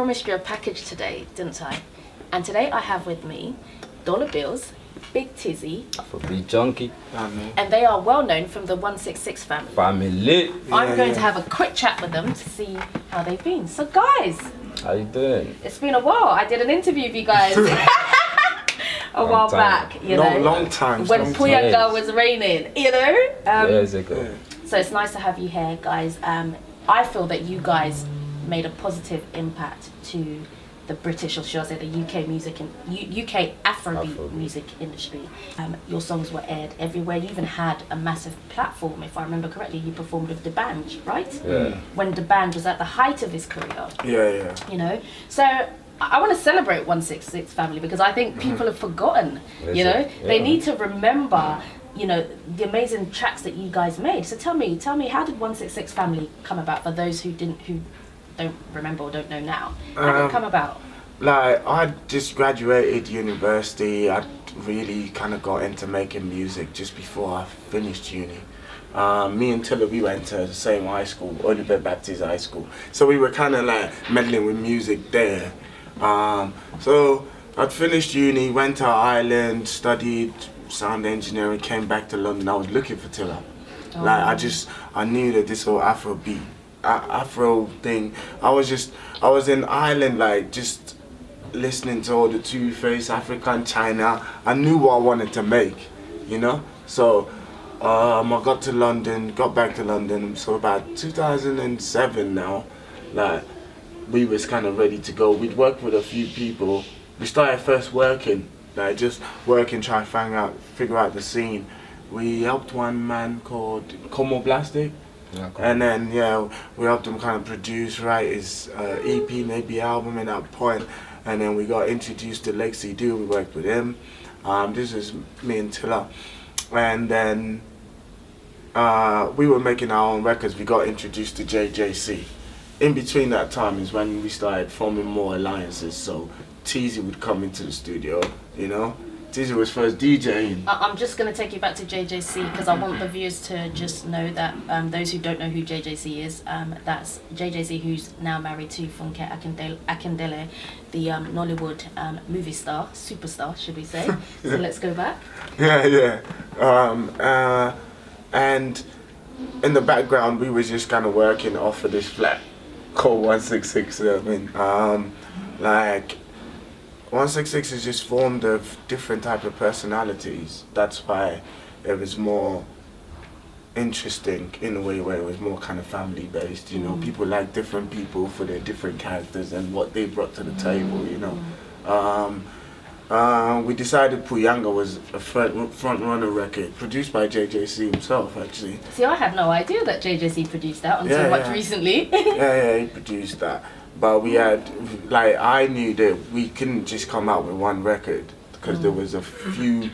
promised you a package today, didn't I? And today I have with me Dola Billz, Big Tizzy, Afrobeat junkie. and they are well known from the 166 family. Family. I'm going to have a quick chat with them to see how they've been. So guys, How you doing? it's been a while. I did an interview with you guys a while back, you know. Long time. When Puyanga was reigning, you know. Years ago. So it's nice to have you here, guys. I feel that you guys made a positive impact to the British, or should I say the UK music and UK Afrobeat music industry. Your songs were aired everywhere. You even had a massive platform, if I remember correctly. You performed with D'banj, right? Yeah. When D'banj was at the height of his career. Yeah. You know, so I want to celebrate 166 family because I think people have forgotten. You know, they need to remember. You know, the amazing tracks that you guys made. So tell me, how did 166 family come about? For those who don't remember or don't know now, how did it come about? Like, I just graduated university. I really kind of got into making music just before I finished uni. Me and Tillaman, we went to the same high school, Oliver Baptist High School. So we were kind of like meddling with music there. So I'd finished uni, went to Ireland, studied sound engineering, came back to London. I was looking for Tillaman. Like, I knew that this whole Afrobeat, Afro thing, I was in Ireland, like, just listening to all the Two-Face, African, China. I knew what I wanted to make, you know? So I got back to London, so about 2007 now, like, we was kind of ready to go. We'd worked with a few people. We started first working, like just working, trying to figure out the scene. We helped one man called Como Plastic. And then, we helped him kind of produce, write his EP, maybe album at that point. And then we got introduced to Lexi Do. We worked with him. This is me and Tilla. And then we were making our own records. We got introduced to JJC. In between that time is when we started forming more alliances. So Tizzy would come into the studio, you know. Tizzy was first DJing. I'm just going to take you back to JJC because I want the viewers to just know that those who don't know who JJC is, that's JJC, who's now married to Funke Akindele, the Nollywood movie star, superstar, should we say. So let's go back. Yeah. And in the background, we were just kind of working off of this flat called 166. Like, 166 is just formed of different type of personalities. That's why it was more interesting in a way where it was more kind of family based, you know. People like different people for their different characters and what they brought to the table, you know. We decided Puyanga was a front runner record produced by JJC himself, actually. See, I had no idea that JJC produced that until much recently. yeah, he produced that. But we had, like, I knew that we couldn't just come out with one record because there was a few,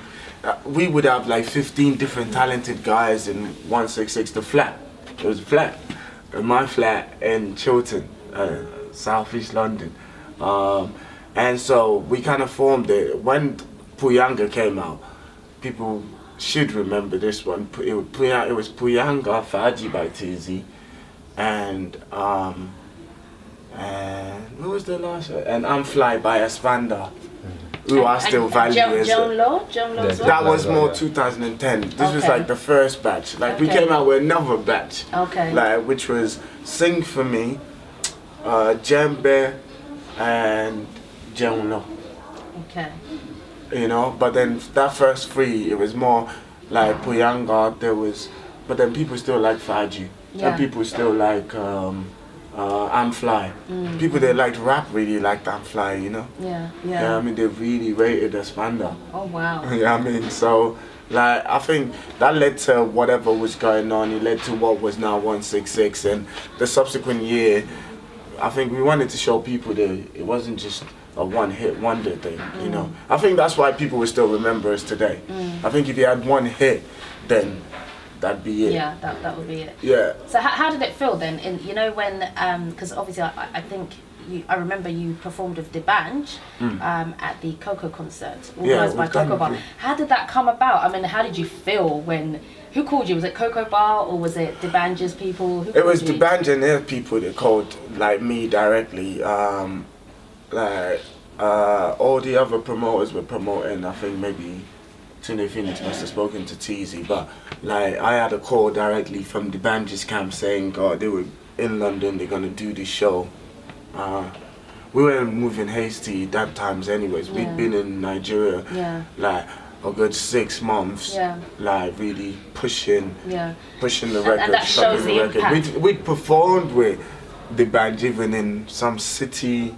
we would have like 15 different talented guys in 166, the flat. It was a flat, my flat in Chiltern, Southeast London. And so we kind of formed it. When Puyanga came out, people should remember this one. It was Puyanga, Faji by Tizzy, and what was the last one? And I'm Fly by Espanda, who I still value as John Law that was more 2010. This was like the first batch. Like we came out with another batch. Like, which was Sing For Me, Djembe, and John Law. You know, but then that first three, it was more like Puyanga. But then people still like Faji. And people still like I'm Fly. People that liked rap really liked I'm Fly, you know? Yeah, I mean, they really rated Espanda. Oh, wow. Yeah, I mean, so, like, I think that led to whatever was going on. It led to what was now 166. And the subsequent year, I think we wanted to show people that it wasn't just a one-hit wonder thing, you know? I think that's why people will still remember us today. I think if you had one hit, then that'd be it. Yeah, that would be it. Yeah. So how did it feel then? You know, when because obviously I think I remember you performed with D'banj at the Coco concert, organised by Coco Bar. How did that come about? I mean, how did you feel when? Who called you? Was it Coco Bar or was it D'banj's people? It was D'banj and their people that called, like, me directly. like all the other promoters were promoting. I think maybe Tunde Phoenix must have spoken to Tizzy, but like I had a call directly from the Banjis camp saying, God, they were in London, they're gonna do this show. We weren't moving hasty that times anyways. Yeah. We'd been in Nigeria like a good 6 months, like really pushing the record, and that shows the impact. We'd performed with the band even in some city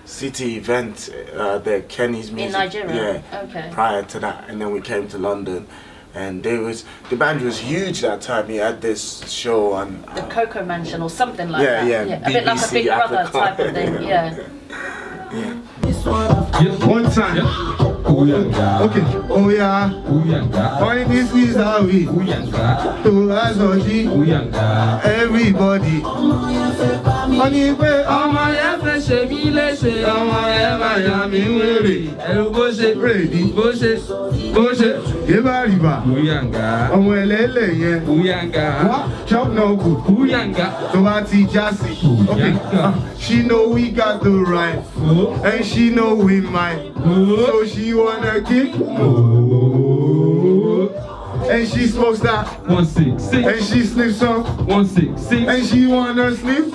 event, the Kenny's Music. In Nigeria? Yeah. Okay. Prior to that, and then we came to London. And the band was huge that time. He had this show on the Coco Mansion or something like that. Yeah, a bit like a Big Brother Africa. type of thing. Yeah. One time. Puyanga. Okay. Oh yeah. Puyanga. Why this is how we Puyanga. to Azoji. Puyanga. Everybody. Money pé ọmọ yẹn fẹ́ ṣe mí léṣe ọmọ yẹn máa yà mí wèrè ẹ̀rù bó ṣe ready. bó ṣe Yeba riba. Puyanga Ọmọ ẹlẹ́lẹ̀ yẹn. Puyanga What? Chop no good. Puyanga So I see Jassy. Okay. She know we got the right. And she know we might. So she wanna kick. And she smokes that. 166 And she sniffs some. 166 And she wanna sniff.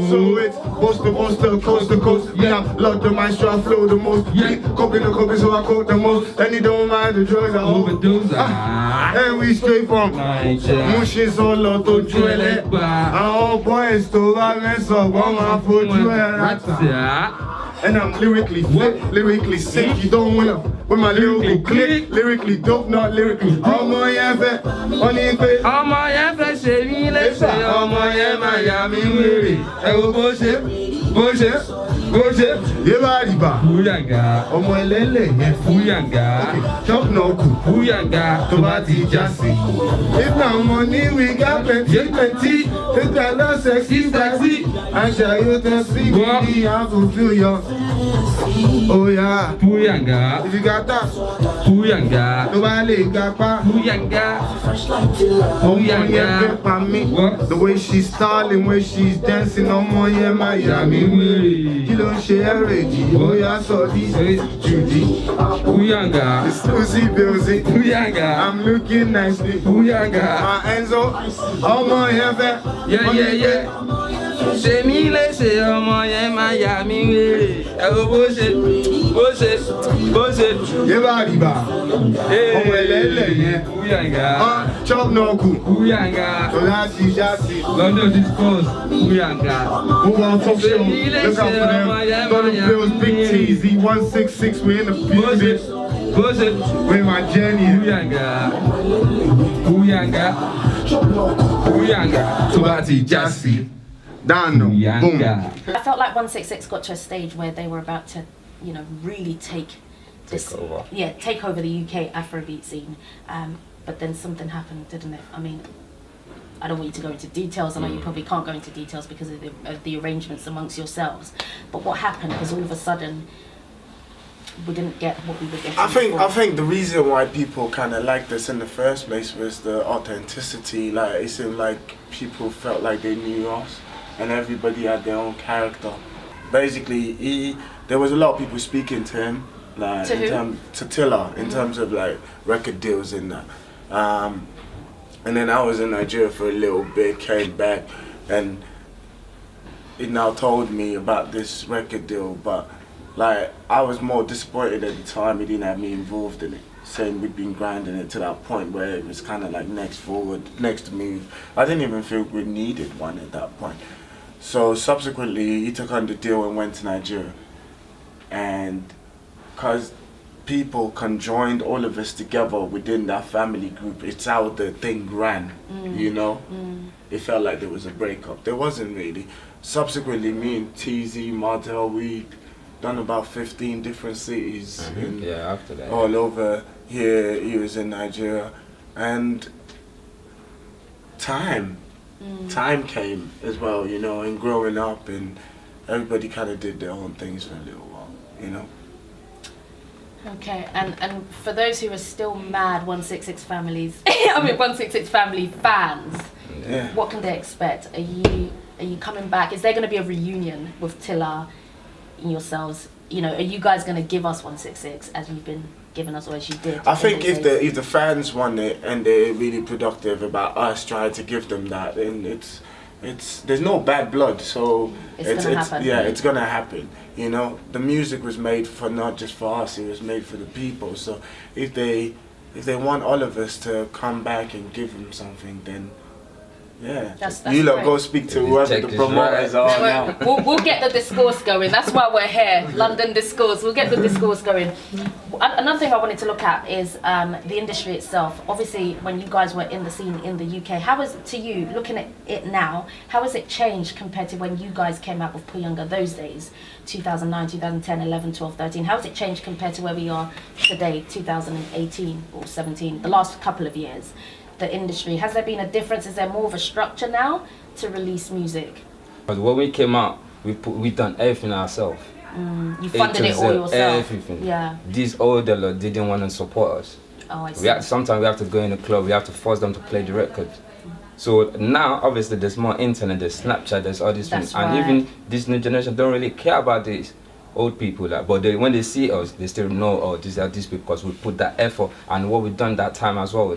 So it's coast to coast. Yeah, love the maestro, I flow the most. Yeah. Copy the copy, so I quote the most. And he don't mind the drugs I overdose And we straight from Mushin solo to Juele. Our boys to mess up on my foot. And I'm lyrically fit, lyrically sick. You don't wanna with my lyrical click, lyrically dope, not lyrically. Ọmọ yẹn fẹ́, ọní pé. ọmọ yẹn fẹ́ ṣe mí léṣe ọmọ yẹn máa yà mí wèrè ẹ̀rù bó ṣe Yeba riba. Puyanga Ọmọ ẹlẹ́lẹ̀ yẹn. Puyanga Chop no good. Puyanga To bá ti Jassy. If na money we got plenty. If na love sexy. Àṣà yóò tẹ́ sí gidi, I fulfill your. Oh yeah. Puyanga If you got that, Puyanga tó bá lè gapá. Puyanga Ọmọ yẹn fẹ́ pa mí. The way she's styling, way she's dancing, ọmọ yẹn máa yà mí wèrè. Kí ló ń ṣe ẹ̀rẹ̀jì? Ó yá sọ di Judy. Puyanga It's Dola Billz. Puyanga I'm looking nicely. Puyanga My Enzo, ọmọ yẹn fẹ́. yeah ṣe mí léṣe ọmọ yẹn máa yà mí wèrè ẹ̀rù bó ṣe Yeba riba. Ọmọ ẹlẹ́lẹ̀ yẹn. Puyanga Chop no good. Puyanga So that's Jassy. London discourse Puyanga Who want talk show? Look out for them. Dola Billz, Big Tizzy, 166. We in the building. bó ṣe With my Jenny. Puyanga tó bá ti Jassy. Down no. Boom. Puyanga. I felt like 166 got to a stage where they were about to, really take over. Yeah, take over the UK Afrobeat scene. But then something happened, didn't it? I mean, I don't want you to go into details. I know you probably can't go into details because of the arrangements amongst yourselves. But what happened? Because all of a sudden, we didn't get what we were getting. I think the reason why people kind of liked us in the first place was the authenticity. Like it seemed like people felt like they knew us, and everybody had their own character. Basically, there was a lot of people speaking to him, like to Tilla, in terms of like record deals and that. And then I was in Nigeria for a little bit, came back, and he now told me about this record deal, but like I was more disappointed at the time he didn't have me involved in it, saying we'd been grinding it to that point where it was kind of like next move. I didn't even feel we needed one at that point. So subsequently he took on the deal and went to Nigeria, and because people conjoined all of us together within that family group, it's how the thing ran, It felt like there was a breakup. There wasn't really. Subsequently, me and Tizzy, Martel, we done about 15 different cities After that. all over here. He was in Nigeria, and time came as well, and growing up, and everybody kind of did their own things for a little while, Okay, and for those who are still mad 166 families, 166 family fans, Yeah. what can they expect? Are you coming back? Is there going to be a reunion with Tilla in yourselves? You know, are you guys going to give us 166 as you've been giving us, or as you did? I think if the fans want it and they're really productive about us trying to give them that, then it's there's no bad blood, so it's gonna happen. Yeah, it's gonna happen. You know, the music was made for not just for us; it was made for the people. So if they want all of us to come back and give them something, then yeah, that's you lot great. go speak to whoever the promoters are now. We'll get the discourse going. That's why we're here, London Discourse. We'll get the discourse going. Another thing I wanted to look at is the industry itself. Obviously, when you guys were in the scene in the UK, how is it to you, looking at it now, how has it changed compared to when you guys came out with Puyanga those days, 2009, 2010, 11, 12, 13? How has it changed compared to where we are today, 2018 or 17, the last couple of years? The industry, has there been a difference? Is there more of a structure now to release music? But when we came out, we done everything ourselves. You funded it all yourself. Everything. Yeah. These older lot didn't want to support us. Oh, I see. Sometimes we have to go in the club, we have to force them to play the record. So now, obviously, there's more internet, there's Snapchat, there's all these things. Right. And even this new generation don't really care about these old people. But when they see us, they still know, oh, these are these people, because we put that effort and what we've done that time as well.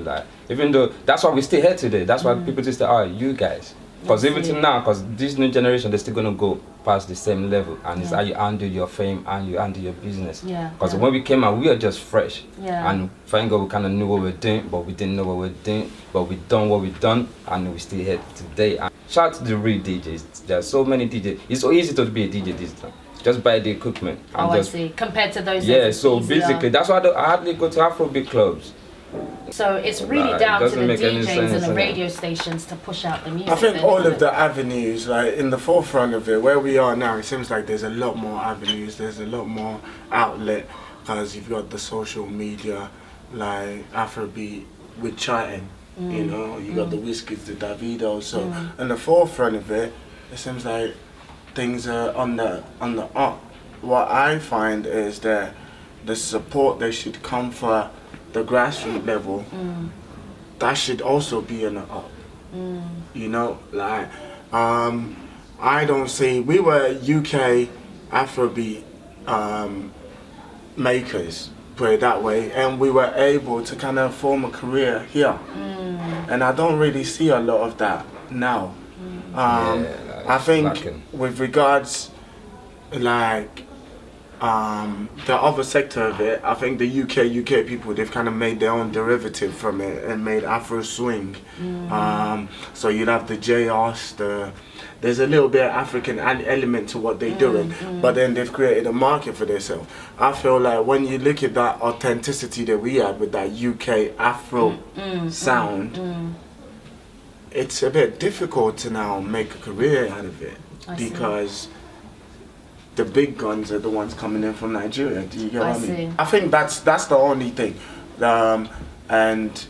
Even though, that's why we're still here today. That's why people just say, oh, you guys. Because even till now, because this new generation, they're still going to go past the same level. And it's how you handle your fame and you handle your business. Because when we came out, we were just fresh. And thank God we kind of knew what we were doing, but we didn't know what we were doing. But we done what we done, and we're still here today. And shout out to the real DJs. There are so many DJs. It's so easy to be a DJ this time. Just buy the equipment. And I see. Compared to those. Yeah, so basically, that's why I hardly go to Afrobeat clubs. So it's really down to the DJs and the radio stations to push out the music. I think all of the avenues, like in the forefront of it, where we are now, it seems like there's a lot more avenues, there's a lot more outlet, because you've got the social media, like Afrobeat with chatting, you know, you got the Wizkids, the Davido, so in the forefront of it, it seems like things are on the up. What I find is that the support that should come for the grassroots level, that should also be in the up. You know, like I don't see, we were UK Afrobeat makers, put it that way, and we were able to kind of form a career here. And I don't really see a lot of that now. I think lacking. with regards like the other sector of it, I think the UK people, they've kind of made their own derivative from it and made Afro swing. So you'd have the JRs, there's a little bit of African element to what they're doing, but then they've created a market for themselves. I feel like when you look at that authenticity that we had with that UK Afro sound, it's a bit difficult to now make a career out of it, because the big guns are the ones coming in from Nigeria. Do you get what I mean? I think that's the only thing. And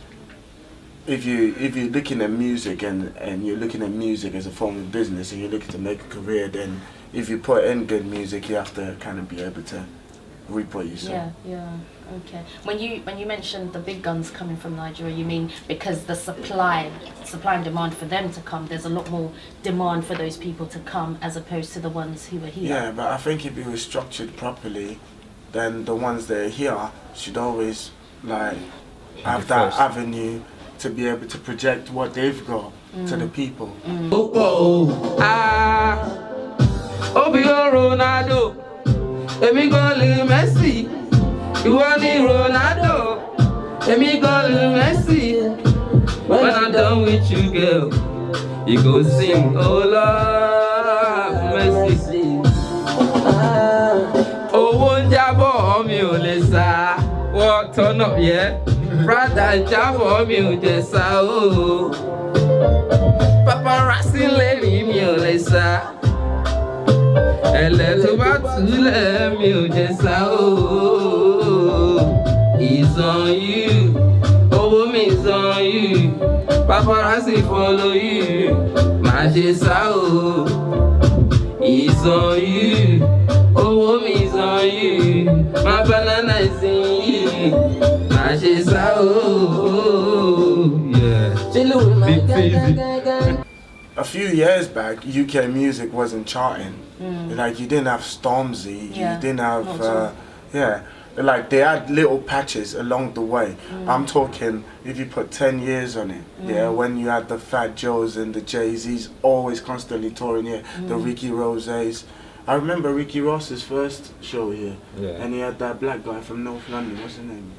if you're looking at music and you're looking at music as a form of business and you're looking to make a career, then if you put in good music, you have to kind of be able to reap what you sow. Yeah. Okay. When you mentioned the big guns coming from Nigeria, you mean because the supply and demand for them to come, there's a lot more demand for those people to come as opposed to the ones who are here? Yeah, but I think if it was structured properly, then the ones that are here should always like have that avenue to be able to project what they've got to the people. Obio Ronaldo, Emi golu Messi, ìwọ ni Ronaldo, Emi golu Messi. When I'm done with you, girl, you go sing, oh Lord, Messi. Owó ń jábọ̀ mi ò lè sá, wọ́n turn up, yeah. Brother ń jábọ̀ mi ò jẹ sá, oh. Paparazzi lẹ́ni mi ò lè sá. Ẹlẹ́ tó bá túlẹ̀ mi ò jẹ sá, oh. It's on you, owó mi is on you. Paparazzi follow you, má ṣe sá, oh. It's on you, owó mi is on you. My banana is in you, má ṣe sá, oh. Yeah. Big Tizzy. a few years back, UK music wasn't charting. Like you didn't have Stormzy, Yeah, you didn't not have, at all. like they had little patches along the way. I'm talking if you put 10 years on it, when you had the Fat Joes and the Jay-Z's always constantly touring here, the Ricky Rose's. I remember Ricky Ross's first show here, and he had that black guy from North London, what's his name?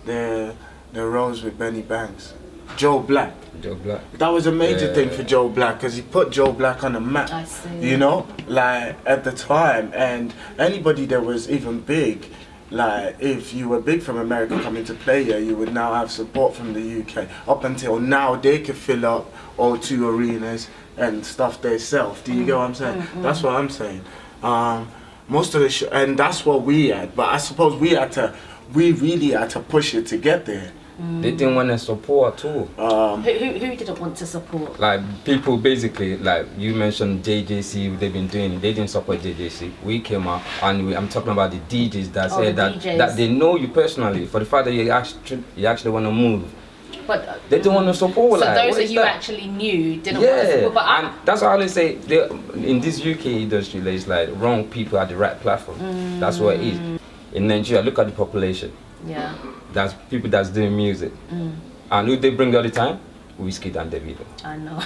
The Rose with Benny Banks. Joe Black. Joe Black. That was a major thing for Joe Black because he put Joe Black on the map. I see. You know, like at the time, and anybody that was even big, like if you were big from America coming to play here, you would now have support from the UK. Up until now, they could fill up O2 arenas and stuff themselves. Do you get what I'm saying? That's what I'm saying. Most of the and that's what we had. But I suppose we really had to push it to get there. They didn't want to support too. Who didn't want to support? Like people basically, like you mentioned JJC, they've been doing it. They didn't support JJC. We came out and I'm talking about the DJs that said that they know you personally for the fact that you actually want to move. But they don't want to support. So like, those that you actually knew didn't want to support. But and that's why I always say in this UK industry, there's like wrong people at the right platform. That's what it is. In Nigeria, look at the population. Yeah. That's people that's doing music. And who they bring all the time? Whiskey and Davido. I know.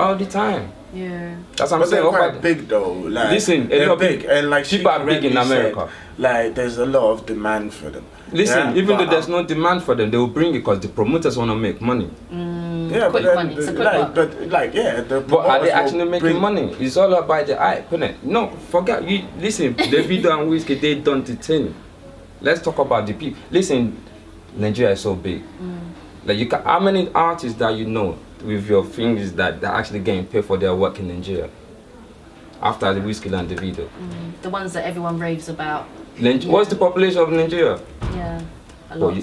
All the time. Yeah. That's what I'm But saying. they're quite big though. Like, Listen, they're big, and like people are big in America. Like there's a lot of demand for them. Listen, even though there's no demand for them, they will bring it because the promoters want to make money. Yeah, but money. the But are they promoters actually will making money? It's all about the hype, isn't it? No, forget you. Listen, Davido and Whiskey, they done the thing. Let's talk about the people. Listen, Nigeria is so big. Like how many artists that you know with your fingers that they're actually getting paid for their work in Nigeria? After the Whiskey and Davido. The ones that everyone raves about. What's the population of Nigeria? Yeah. A lot.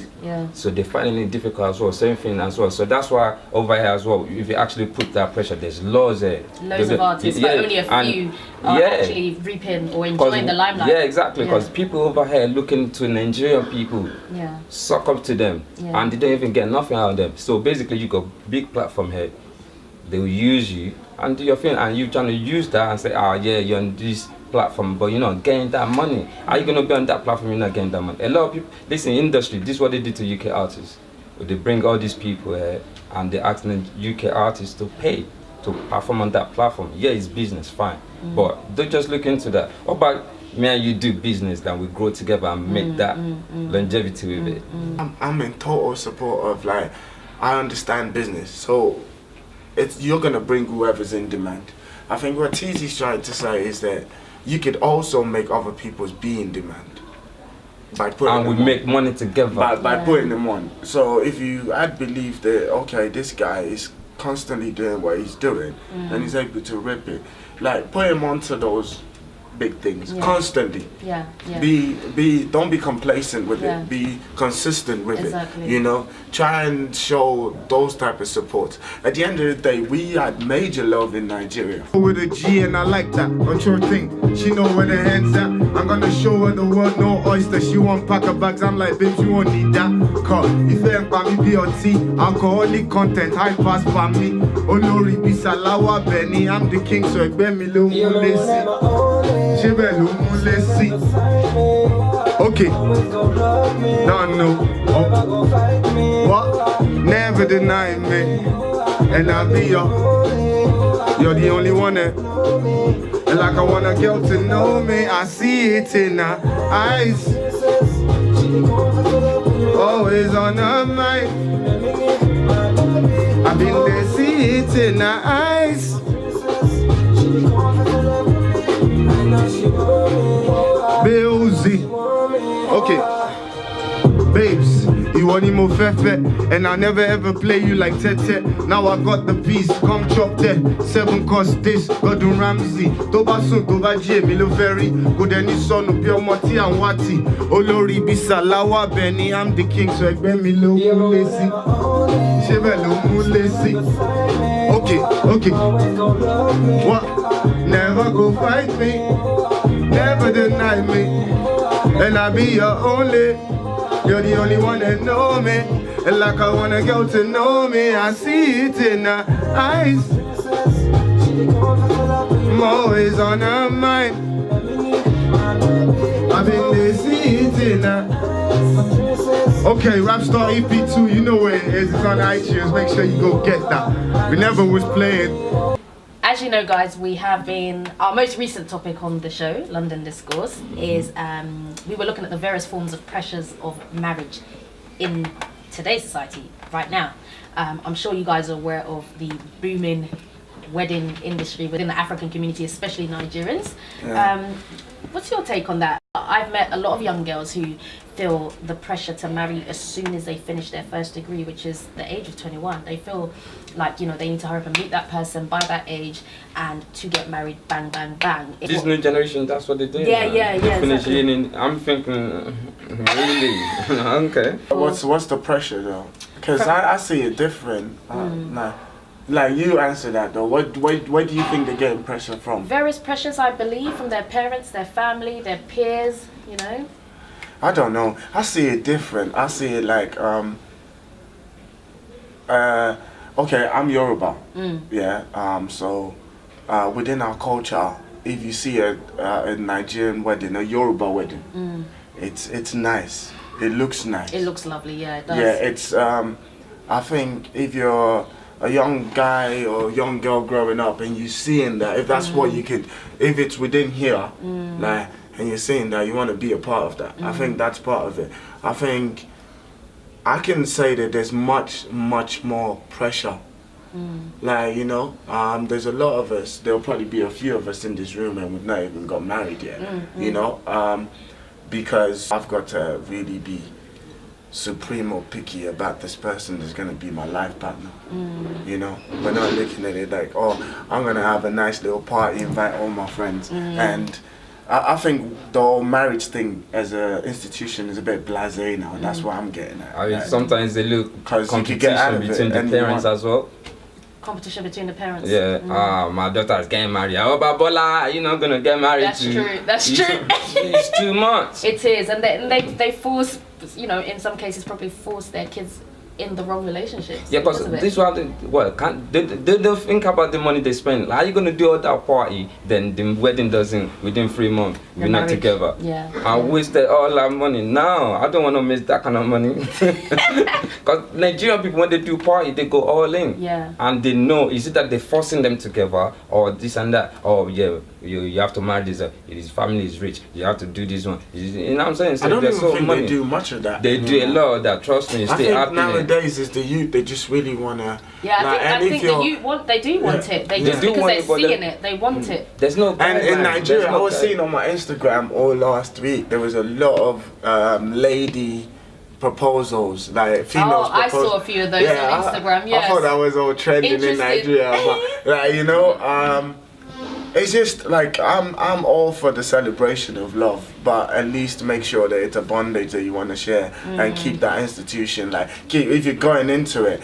So they're finding it difficult as well, same thing as well. So that's why over here as well, if you actually put that pressure, there's loads there. Loads of artists, but only a few are actually reaping or enjoying the limelight. Yeah, exactly, because people over here looking to Nigerian people, suck up to them, and they don't even get nothing out of them. So basically you got big platform here, they will use you and do your thing, and you trying to use that and say, you're on this platform, but you're not getting that money. Are you going to be on that platform, you're not getting that money? A lot of people, listen, industry, this is what they did to UK artists. They bring all these people here and they ask the UK artists to pay to perform on that platform. Yeah, it's business, fine. But don't just look into that. What about me and you do business, that we grow together and make that longevity with it? I'm in total support of, like, I understand business. So you're going to bring whoever's in demand. I think what Tizzy's trying to say is that you could also make other people's be in demand by putting and we make money together by putting them on. So if you had believed that, okay, this guy is constantly doing what he's doing and he's able to rip it, like put him onto those big things constantly. Don't be complacent with it. Be consistent with it. You know, try and show those type of support. At the end of the day, we had major love in Nigeria. With a G and I like that, on your thing. She know where the head's at. I'm gonna show her the world, no oyster. She won't pack her bags. I'm like, babe, you won't need that. Cause if you ain't by me, BLT, alcoholic content, high pass by me. Olori Bisalawa Benny, I'm the king, so ekbe mi lo mu lesi. Okay. No. What? Never deny me. And I'll be you're the only one that. And like I want a girl to know me, I see it in her eyes. Always on her mind. I've been there, see it in her eyes. Billzy. Okay. Babes, you want more fefe, and I never ever play you like Tete. Now I got the piece, come chop that. 7 cost this, Gordon Ramsay. Toba sun, Toba J, Milo Ferry. Go any son of Pure Moti and Wati. Olori Bisalawa Benny, I'm the king, so ekbe Milo Mulesi. Shebelo Mulesi. Okay. What? Never go fight me, never deny me, and I'll be your only. You're the only one that know me, and like I want a girl to know me, I see it in her eyes. I'm always on her mind. I've been there sitting now. Okay, Rapstar EP2, you know where it is. It's on iTunes. Make sure you go get that. We never was playing. As you know, guys, we have been, our most recent topic on the show, London Discourse, is we were looking at the various forms of pressures of marriage in today's society right now. I'm sure you guys are aware of the booming wedding industry within the African community, especially Nigerians. Yeah. What's your take on that? I've met a lot of young girls who feel the pressure to marry as soon as they finish their first degree, which is the age of 21. They feel like, you know, they need to hurry up and meet that person by that age and to get married, bang, bang, bang. This new generation, that's what they do. Yeah, yeah, yeah. Finish Exactly. uni, I'm thinking, really? Okay. What's the pressure though? Because I see it different. Nah. Like you answer that though. Where do you think they're getting pressure from? Various pressures, I believe, from their parents, their family, their peers, you know. I don't know. I see it different. I see it like okay, I'm Yoruba. Yeah. So within our culture, if you see a Nigerian wedding, a Yoruba wedding, it's nice. It looks nice. It looks lovely, yeah, it does. Yeah, it's I think if you're a young guy or young girl growing up and you seeing that, if that's what you could, if it's within here, like, and you're seeing that, you want to be a part of that. I think that's part of it. I think I can say that there's much more pressure. Like, you know, there's a lot of us, there'll probably be a few of us in this room and we've not even got married yet, you know, because I've got to really be supremo picky about this person that's going to be my life partner. You know, we're not looking at it like, oh, I'm going to have a nice little party, invite all my friends. And I think the whole marriage thing as an institution is a bit blasé now. That's what I'm getting at. I mean, like, sometimes they look you could get out competition of it between the and parents you want- as well. Competition between the parents. Yeah, my daughter is getting married. How about Bola? You're not gonna get married That's to. true. That's true. It's too much. It is, and they force, you know, in some cases probably force their kids in the wrong relationships. Yeah, because this one, well, they don't think about the money they spend. Like, how you gonna do all that party? Then the wedding doesn't within 3 months. We're not marriage. together. Yeah. I wasted all that money. No, I don't want to miss that kind of money. Because Nigerian people, when they do party, they go all in. Yeah. And they know, is it that they're forcing them together or this and that? Oh yeah, you have to marry this. His family is rich. You have to do this one. You know what I'm saying? So I don't there's even so think money. they do much of that. They do a lot of that. Trust me. I Stay think out there. nowadays is the youth, they just really want to... Yeah, I think the you're- youth want, they do want it. They They just do because want they're it, but seeing it, they want it. There's no. And guideline. in Nigeria, There's no I was guide- seeing on my Instagram all last week, there was a lot of lady proposals, like females I saw a few of those on Instagram, yes. I thought that was all trending in Interesting. Nigeria. But, like, you know, it's just like, I'm all for the celebration of love, but at least make sure that it's a bondage that you want to share and keep that institution, like, if you're going into it,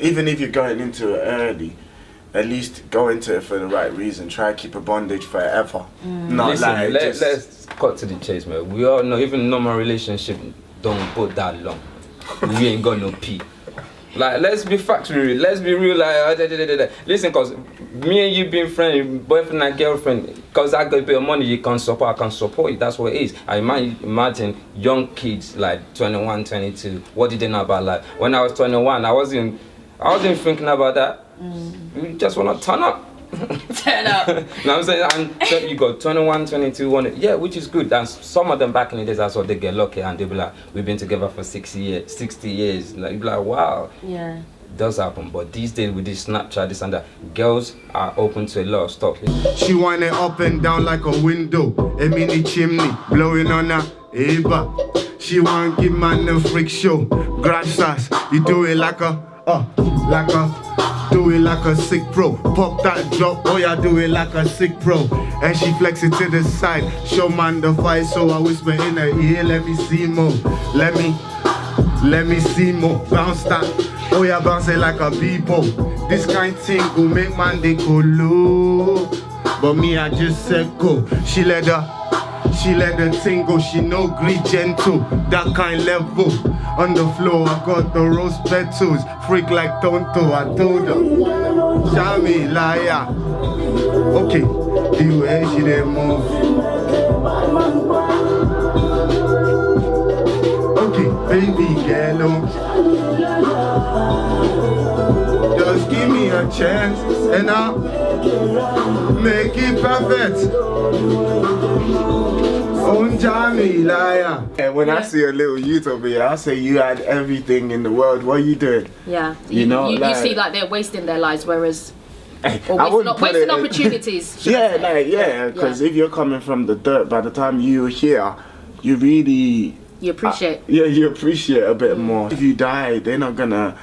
even if you're going into it early, at least go into it for the right reason. Try to keep a bondage forever. Not Listen, like just... let's cut to the chase, man. We all know, even normal relationship don't go that long. We ain't got no pee. Like, let's be factual. Let's be real. Like, listen, cause me and you being friends, boyfriend and girlfriend, cause I got a bit of money, you can support. I can support you. That's what it is. I imagine young kids like 21, 22. What did they know about life? When I was 21, I wasn't thinking about that. You just wanna turn up. Turn up. You know what I'm saying? And so you got 21, 22, yeah, which is good. And some of them back in the days, that's what they get lucky and they be like, we've been together for 60 years. Like, you be like, wow. Yeah. It does happen. But these days with this Snapchat, this and that, girls are open to a lot of stuff. She wind it up and down like a window, a mini chimney blowing on her eba. She want give man a freak show. Gracias, you do it like a do it like a sick pro. Pop that drop, oh yeah, do it like a sick pro. And she flex it to the side, show man the fight. So I whisper in her ear, let me see more. Let me see more. Bounce that, oh yeah, bounce it like a people. This kind thing go make man they go low. But me, I just said go. She let her she let the thing go, she no greed gentle. That kind level. On the floor, I got the rose petals. Freak like Tonto, I told her. Shami, liar. Okay, the way she dey move. Okay, baby girl, just give me a chance and I'll make it perfect. Oh, Johnny, liar. And when I see a little youth over here, I say you had everything in the world. What are you doing? Yeah. You know, you like, see like they're wasting their lives, whereas I or wouldn't put wasting it- opportunities. should I Yeah, say. like because if you're coming from the dirt, by the time you're here, you really You appreciate. you appreciate a bit more. If you die, they're not gonna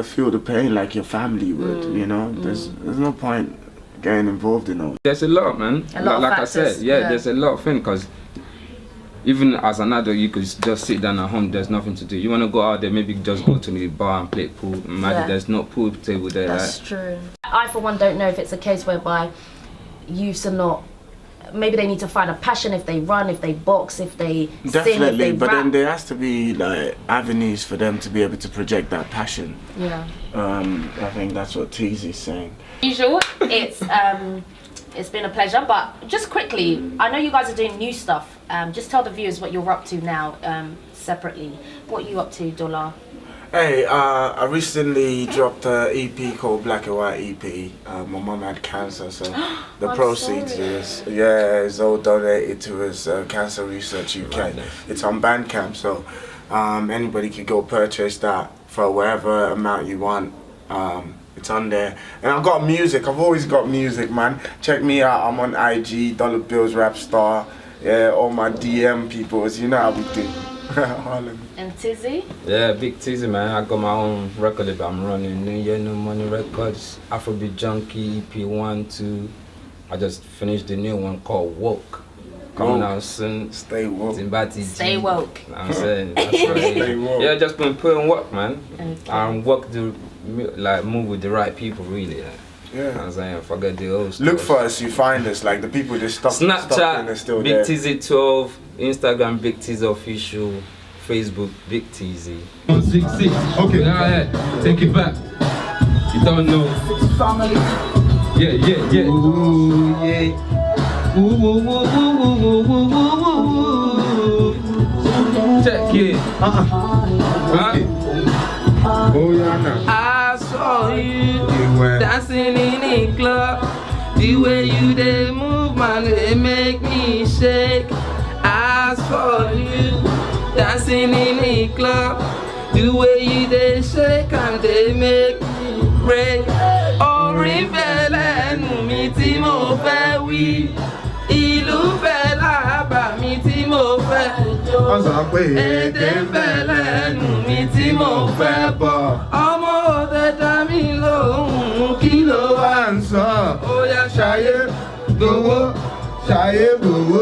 feel the pain like your family would. You know, there's no point getting involved in all. There's a lot, man. A lot of like I factors, said, yeah. there's a lot of things because even as an adult, you could just sit down at home. There's nothing to do. You want to go out there, maybe just go to the bar and play pool. Imagine Yeah. there's no pool table there. That's true. I, for one, don't know if it's a case whereby youths are not. Maybe they need to find a passion if they run, if they box, if they sing, if Definitely, they but rap. then there has to be like avenues for them to be able to project that passion. Yeah. I think that's what Tizzy's saying. Usual. It's been a pleasure, but just quickly, I know you guys are doing new stuff. Just tell the viewers what you're up to now, separately. What are you up to, Dola? Hey, I recently dropped an EP called Black and White EP. My mum had cancer, so the I'm proceeds sorry. is all donated to his Cancer Research UK. It's on Bandcamp, so anybody can go purchase that for whatever amount you want. It's on there. And I've got music. I've always got music, man. Check me out. I'm on IG, Dola Billz Rap Star. Yeah, all my DM people. You know how we do. Harlem. And Tizzy? Yeah, big Tizzy, man. I got my own record label I'm running. New Year, New Money Records, Afrobeat Junkie, EP 1, 2. I just finished the new one called Woke. Coming Woke. out soon. Stay woke. Zimbati Stay woke. Know what I'm saying? That's right. Stay woke. Yeah, just been putting work, man. Okay. And work to move with the right people, really. Know what I'm saying? Forget the old stuff. Look for us, you find us, like the people that stop and are Snapchat, still Big there. Tizzy 12, Instagram, Big Tizzy Official, Facebook, Big Tizzy. 166. Okay. Yeah, take it back. You don't know. Yeah. Ooh, yeah. Check it. Huh? Oh, yeah, nah. I saw you You went. dancing in the club. The way you they move, man, it make me shake. I saw you dancing in the club. The way you they shake and they make me break. Orin bẹ̀lẹ̀ nu mi tí mo fẹ́ wí. Ìlú bẹ̀lẹ̀ bá mi tí mo fẹ́ jó. Wọ́n sọ pé Èdè bẹ̀lẹ̀ nu mi tí mo fẹ́ bọ̀. Ọmọ òde dá mi lóhùn kí ló wá ń sọ. Ó yá ṣayé gbowó. Ṣayé gbowó,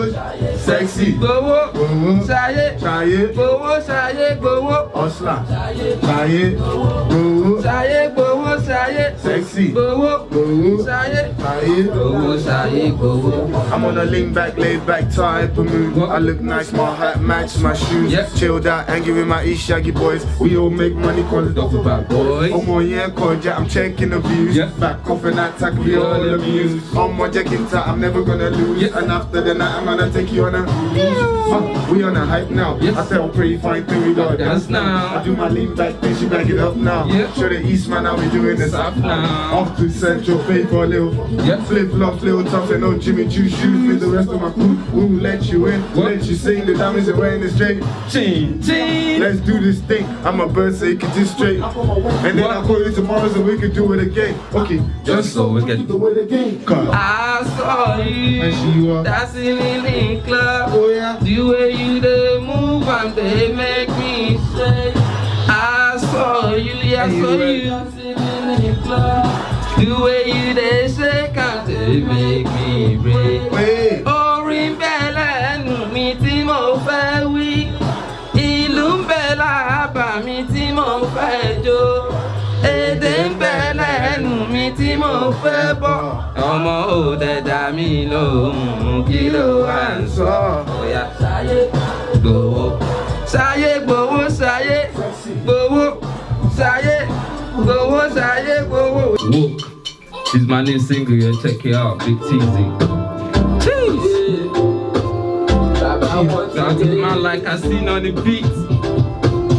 sexy, Gbowó gbowó, ṣayé ṣayé, gbowó ṣayé gbowó. hustler, ṣayé, gbowó, Ṣayé gbowó ṣayé sexy, gbowó. gbowó, Ṣayé ṣayé, gbowó ṣayé gbowó. I'm on a lean back, laid back type of mood. I look nice, my hat match my shoes. Yep. Chilled out, angry with my East Shaggy boys. We all make money, call it Talk about boys. Oh my yeah, Koja, I'm checking the views. Yep. Back off and attack, we all amused. On my jacket, I'm never gonna lose. Yep. And after the night, I'm gonna take you on a. We on a hype now. Yes. I felt pretty fine thing, we gotta dance now. I do my lean back, then she back it up now. Yep. Show the East man how we doing this. South now. Off to Central, pay for a little. Yep. Flip flops, little tops, and no Jimmy Choo shoes. With the rest of my crew, we'll let you in. What? Let you sing the diamonds and wearing the straight. Chin, chin. Let's do this thing. I'm a bird, so you can just straight. And then I'll call you tomorrow so we can do it again. Okay, Just always get. do it again. Come. I saw you And she you are. dancing in the club. Oh yeah. The way you they move and they make me say. I saw you, yeah, I saw you dancing in the club. The way you they shake and they make me break. Wait. Orin bẹ̀lẹ̀ nu mi tí mo fẹ́ wí. Ìlú bẹ̀lẹ̀ bá mi tí mo fẹ́ jó. Èdè bẹ̀lẹ̀ nu mi tí mo fẹ́ fẹ́ bọ́ ọmọ ò dẹ̀dá mi lóhùn kí ló wà ń sọ ọ̀yà sáyé gbowó sáyé gbowó sáyé gbowó sáyé gbowó sáyé gbowó. Woke is my new single, yeah, check it out, Big Tizzy. Jeez. Sound to the man like I seen on the beat.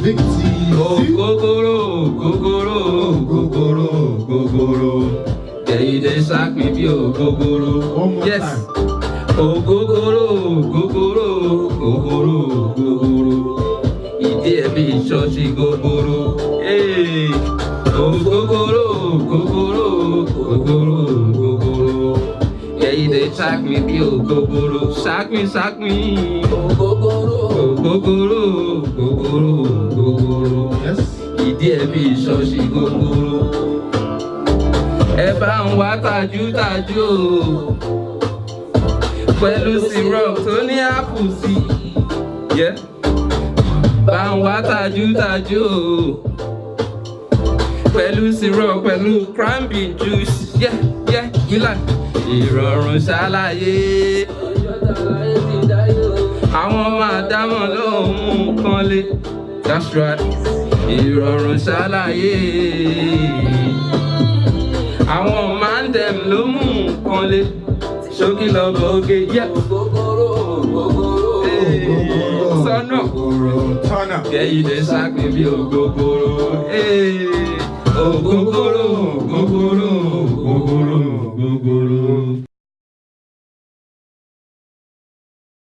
Big Tizzy. Oh, gogoro, gogoro, gogoro, gogoro. Yeah, you dey shock me, be oh, gogoro. One more yes. time. Oh, gogoro, gogoro, gogoro, gogoro. Ide be churchy gogoro. Hey. Oh, gogoro, gogoro, gogoro, gogoro. Yeah, you dey shock me, be oh, gogoro. Shock me, shock me. Oh, gogoro, gogoro, gogoro, gogoro. Yes. Ide be churchy gogoro. Ẹ bá ń wá tajú o. Pẹ̀lú syrup tó ní apple sí. Yeah. Bá ń wá tajú o. Pẹ̀lú syrup, pẹ̀lú cranberry juice. Yeah, yeah, you like. Ìrọ̀rùn ṣàlàyé. Àwọn máa dámọ̀ ló ń mú nǹkan lé. That's right. Ìrọ̀rùn ṣàlàyé. Àwọn máa ń dẹ̀m ló mú nǹkan lé. Ṣókí lọ bọ́ọ̀gẹ̀ yẹ. Sọ́nà. Turn up. Yeah, you dey shock me bí ògógóró. Ògógóró, ògógóró, ògógóró.